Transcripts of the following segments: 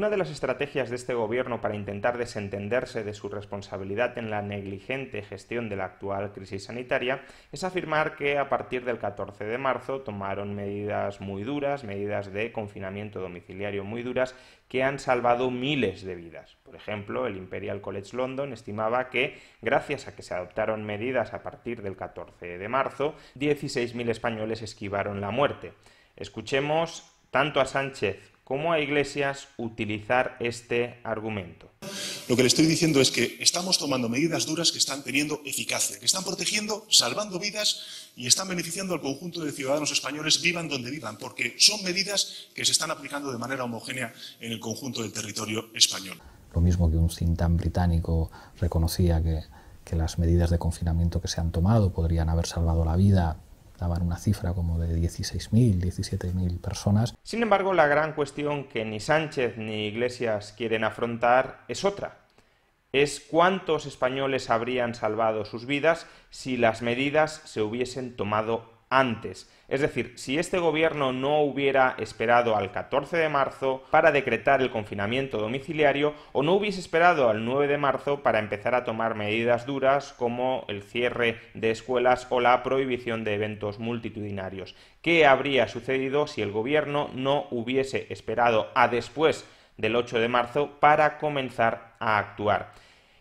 Una de las estrategias de este gobierno para intentar desentenderse de su responsabilidad en la negligente gestión de la actual crisis sanitaria es afirmar que a partir del 14 de marzo tomaron medidas muy duras, medidas de confinamiento domiciliario muy duras, que han salvado miles de vidas. Por ejemplo, el Imperial College London estimaba que, gracias a que se adoptaron medidas a partir del 14 de marzo, 16.000 españoles esquivaron la muerte. Escuchemos tanto a Sánchez como a Iglesias utilizar este argumento. Lo que le estoy diciendo es que estamos tomando medidas duras que están teniendo eficacia, que están protegiendo, salvando vidas y están beneficiando al conjunto de ciudadanos españoles, vivan donde vivan, porque son medidas que se están aplicando de manera homogénea en el conjunto del territorio español. Lo mismo que un think tank británico reconocía que las medidas de confinamiento que se han tomado podrían haber salvado la vida, daban una cifra como de 16.000, 17.000 personas. Sin embargo, la gran cuestión que ni Sánchez ni Iglesias quieren afrontar es otra. Es cuántos españoles habrían salvado sus vidas si las medidas se hubiesen tomado antes. Es decir, si este gobierno no hubiera esperado al 14 de marzo para decretar el confinamiento domiciliario o no hubiese esperado al 9 de marzo para empezar a tomar medidas duras como el cierre de escuelas o la prohibición de eventos multitudinarios. ¿Qué habría sucedido si el gobierno no hubiese esperado a después del 8 de marzo para comenzar a actuar?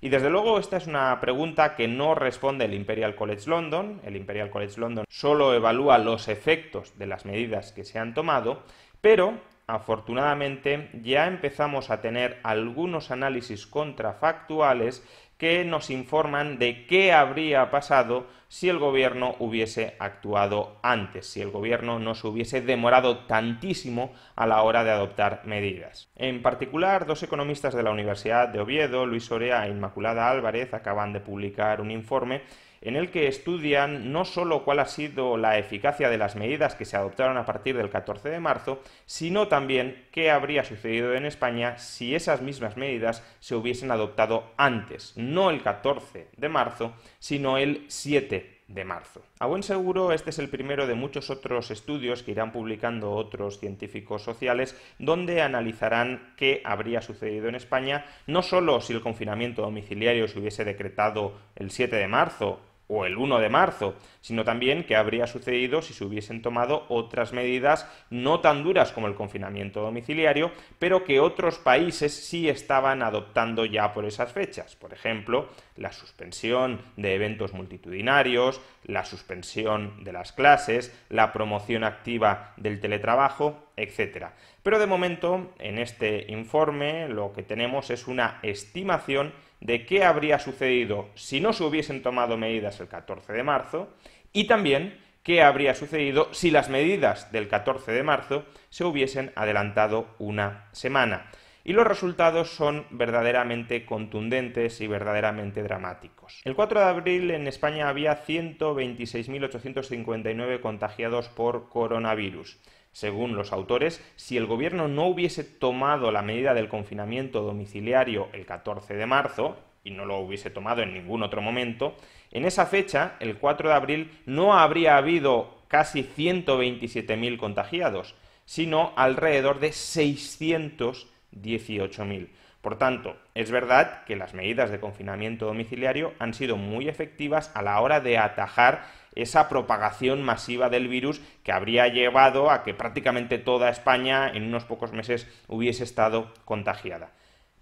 Y desde luego esta es una pregunta que no responde el Imperial College London. El Imperial College London solo evalúa los efectos de las medidas que se han tomado, pero afortunadamente ya empezamos a tener algunos análisis contrafactuales que nos informan de qué habría pasado si el gobierno hubiese actuado antes, si el gobierno no se hubiese demorado tantísimo a la hora de adoptar medidas. En particular, dos economistas de la Universidad de Oviedo, Luis Orea e Inmaculada Álvarez, acaban de publicar un informe en el que estudian no solo cuál ha sido la eficacia de las medidas que se adoptaron a partir del 14 de marzo, sino también qué habría sucedido en España si esas mismas medidas se hubiesen adoptado antes, no el 14 de marzo, sino el 7 de marzo. A buen seguro, este es el primero de muchos otros estudios que irán publicando otros científicos sociales donde analizarán qué habría sucedido en España, no solo si el confinamiento domiciliario se hubiese decretado el 7 de marzo o el 1 de marzo, sino también qué habría sucedido si se hubiesen tomado otras medidas no tan duras como el confinamiento domiciliario, pero que otros países sí estaban adoptando ya por esas fechas. Por ejemplo, la suspensión de eventos multitudinarios, la suspensión de las clases, la promoción activa del teletrabajo, etc. Pero de momento, en este informe, lo que tenemos es una estimación de qué habría sucedido si no se hubiesen tomado medidas el 14 de marzo y también qué habría sucedido si las medidas del 14 de marzo se hubiesen adelantado una semana. Y los resultados son verdaderamente contundentes y verdaderamente dramáticos. El 4 de abril en España había 126.859 contagiados por coronavirus. Según los autores, si el gobierno no hubiese tomado la medida del confinamiento domiciliario el 14 de marzo, y no lo hubiese tomado en ningún otro momento, en esa fecha, el 4 de abril, no habría habido casi 127.000 contagiados, sino alrededor de 618.000. Por tanto, es verdad que las medidas de confinamiento domiciliario han sido muy efectivas a la hora de atajar esa propagación masiva del virus que habría llevado a que prácticamente toda España en unos pocos meses hubiese estado contagiada.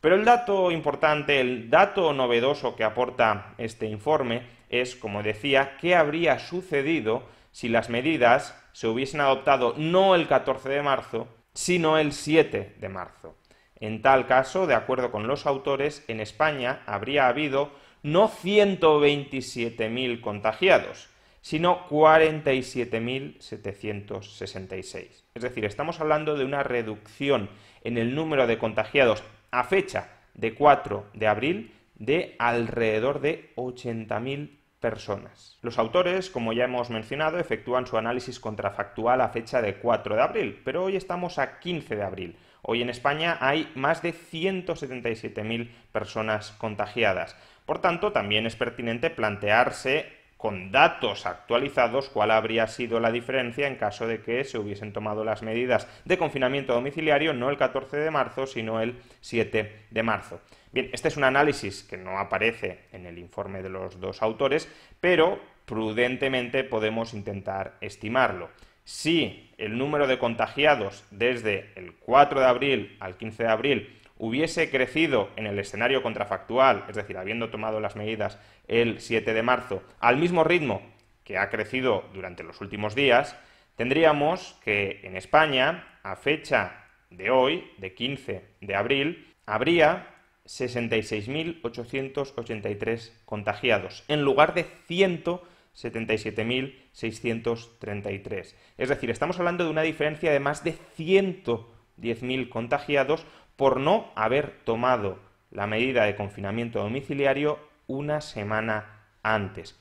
Pero el dato importante, el dato novedoso que aporta este informe es, como decía, qué habría sucedido si las medidas se hubiesen adoptado no el 14 de marzo, sino el 7 de marzo. En tal caso, de acuerdo con los autores, en España habría habido no 127.000 contagiados, sino 47.766. Es decir, estamos hablando de una reducción en el número de contagiados a fecha de 4 de abril de alrededor de 80.000 personas. Los autores, como ya hemos mencionado, efectúan su análisis contrafactual a fecha de 4 de abril, pero hoy estamos a 15 de abril. Hoy en España hay más de 177.000 personas contagiadas. Por tanto, también es pertinente plantearse con datos actualizados cuál habría sido la diferencia en caso de que se hubiesen tomado las medidas de confinamiento domiciliario no el 14 de marzo, sino el 7 de marzo. Bien, este es un análisis que no aparece en el informe de los dos autores, pero prudentemente podemos intentar estimarlo. Si el número de contagiados desde el 4 de abril al 15 de abril hubiese crecido en el escenario contrafactual, es decir, habiendo tomado las medidas el 7 de marzo, al mismo ritmo que ha crecido durante los últimos días, tendríamos que en España, a fecha de hoy, de 15 de abril, habría 66.883 contagiados, en lugar de 177.633. Es decir, estamos hablando de una diferencia de más de 110.000 contagiados por no haber tomado la medida de confinamiento domiciliario una semana antes.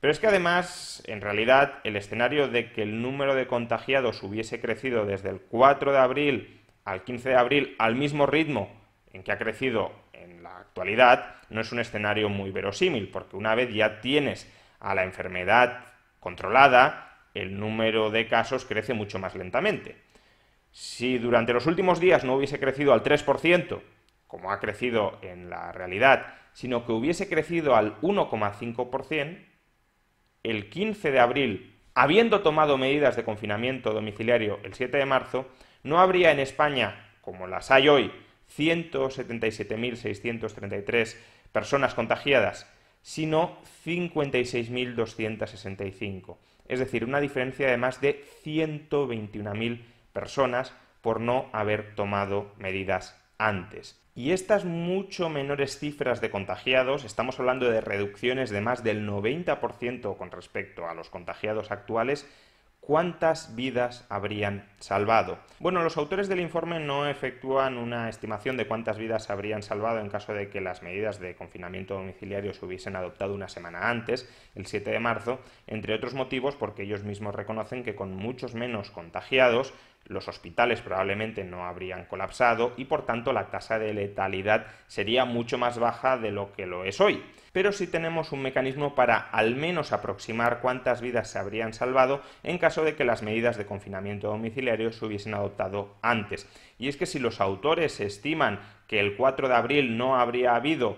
Pero es que además, en realidad, el escenario de que el número de contagiados hubiese crecido desde el 4 de abril al 15 de abril al mismo ritmo en que ha crecido en la actualidad, no es un escenario muy verosímil, porque una vez ya tienes a la enfermedad controlada, el número de casos crece mucho más lentamente. Si durante los últimos días no hubiese crecido al 3%, como ha crecido en la realidad, sino que hubiese crecido al 1,5%, el 15 de abril, habiendo tomado medidas de confinamiento domiciliario el 7 de marzo, no habría en España, como las hay hoy, 177.633 personas contagiadas, sino 56.265. Es decir, una diferencia de más de 121.000 personas por no haber tomado medidas antes. Y estas mucho menores cifras de contagiados, estamos hablando de reducciones de más del 90% con respecto a los contagiados actuales, ¿cuántas vidas habrían salvado? Bueno, los autores del informe no efectúan una estimación de cuántas vidas se habrían salvado en caso de que las medidas de confinamiento domiciliario se hubiesen adoptado una semana antes, el 7 de marzo, entre otros motivos porque ellos mismos reconocen que con muchos menos contagiados los hospitales probablemente no habrían colapsado y por tanto la tasa de letalidad sería mucho más baja de lo que lo es hoy. Pero sí tenemos un mecanismo para al menos aproximar cuántas vidas se habrían salvado en caso de que las medidas de confinamiento domiciliario se hubiesen adoptado antes. Y es que si los autores estiman que el 4 de abril no habría habido,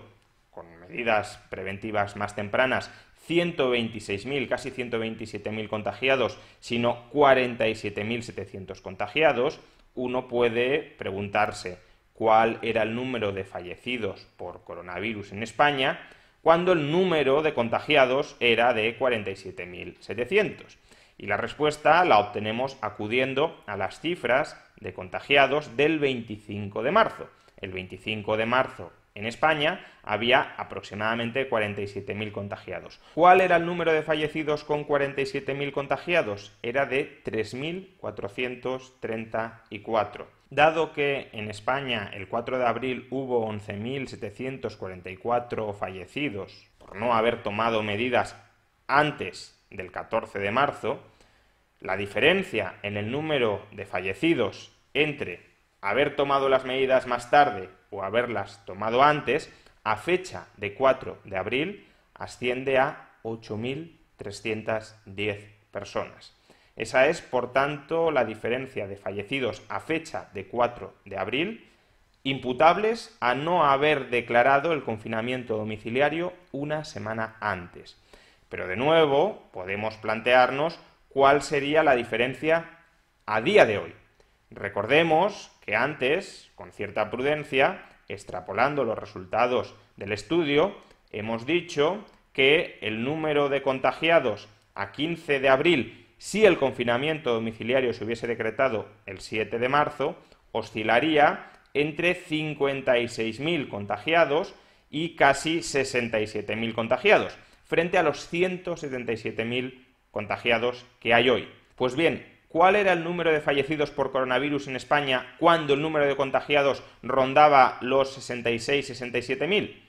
con medidas preventivas más tempranas, 126.000, casi 127.000 contagiados, sino 47.700 contagiados, uno puede preguntarse cuál era el número de fallecidos por coronavirus en España cuando el número de contagiados era de 47.700. Y la respuesta la obtenemos acudiendo a las cifras de contagiados del 25 de marzo. El 25 de marzo en España había aproximadamente 47.000 contagiados. ¿Cuál era el número de fallecidos con 47.000 contagiados? Era de 3.434. Dado que en España el 4 de abril hubo 11.744 fallecidos por no haber tomado medidas antes del 14 de marzo, la diferencia en el número de fallecidos entre haber tomado las medidas más tarde o haberlas tomado antes, a fecha de 4 de abril, asciende a 8.310 personas. Esa es, por tanto, la diferencia de fallecidos a fecha de 4 de abril, imputables a no haber declarado el confinamiento domiciliario una semana antes. Pero de nuevo, podemos plantearnos cuál sería la diferencia a día de hoy. Recordemos que antes, con cierta prudencia, extrapolando los resultados del estudio, hemos dicho que el número de contagiados a 15 de abril, si el confinamiento domiciliario se hubiese decretado el 7 de marzo, oscilaría entre 56.000 contagiados y casi 67.000 contagiados, frente a los 177.000 contagiados que hay hoy. Pues bien, ¿cuál era el número de fallecidos por coronavirus en España cuando el número de contagiados rondaba los 66-67.000?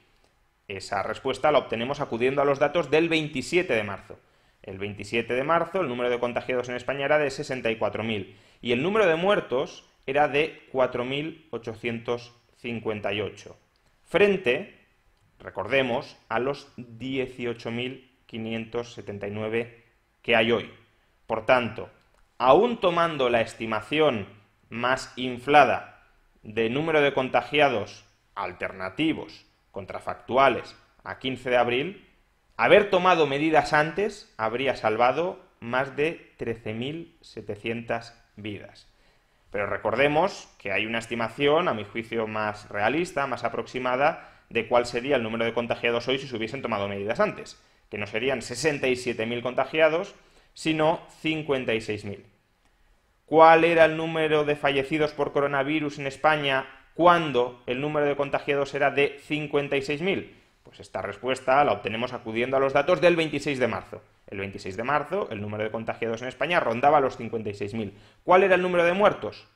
Esa respuesta la obtenemos acudiendo a los datos del 27 de marzo. El 27 de marzo el número de contagiados en España era de 64.000 y el número de muertos era de 4.858, frente, recordemos, a los 18.000 14.579 que hay hoy. Por tanto, aún tomando la estimación más inflada de número de contagiados alternativos, contrafactuales, a 15 de abril, haber tomado medidas antes habría salvado más de 13.700 vidas. Pero recordemos que hay una estimación, a mi juicio, más realista, más aproximada, de cuál sería el número de contagiados hoy si se hubiesen tomado medidas antes, que no serían 67.000 contagiados, sino 56.000. ¿Cuál era el número de fallecidos por coronavirus en España cuando el número de contagiados era de 56.000? Pues esta respuesta la obtenemos acudiendo a los datos del 26 de marzo. El 26 de marzo el número de contagiados en España rondaba los 56.000. ¿Cuál era el número de muertos?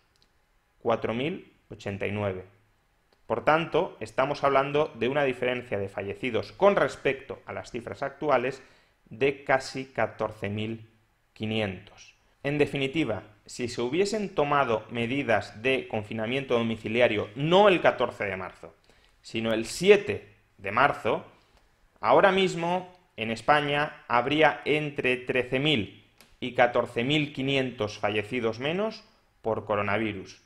4.089. Por tanto, estamos hablando de una diferencia de fallecidos con respecto a las cifras actuales de casi 14.500. En definitiva, si se hubiesen tomado medidas de confinamiento domiciliario no el 14 de marzo, sino el 7 de marzo, ahora mismo en España habría entre 13.000 y 14.500 fallecidos menos por coronavirus.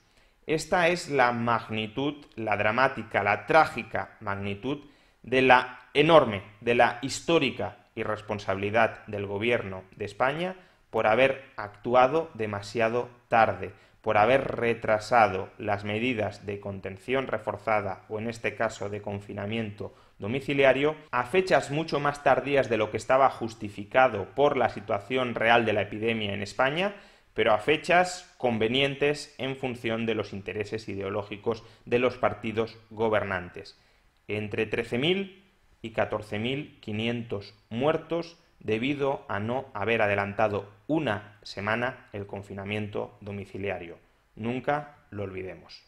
Esta es la magnitud, la dramática, la trágica magnitud de la enorme, de la histórica irresponsabilidad del gobierno de España por haber actuado demasiado tarde, por haber retrasado las medidas de contención reforzada o en este caso de confinamiento domiciliario a fechas mucho más tardías de lo que estaba justificado por la situación real de la epidemia en España, pero a fechas convenientes en función de los intereses ideológicos de los partidos gobernantes. Entre 13.000 y 14.500 muertos debido a no haber adelantado una semana el confinamiento domiciliario. Nunca lo olvidemos.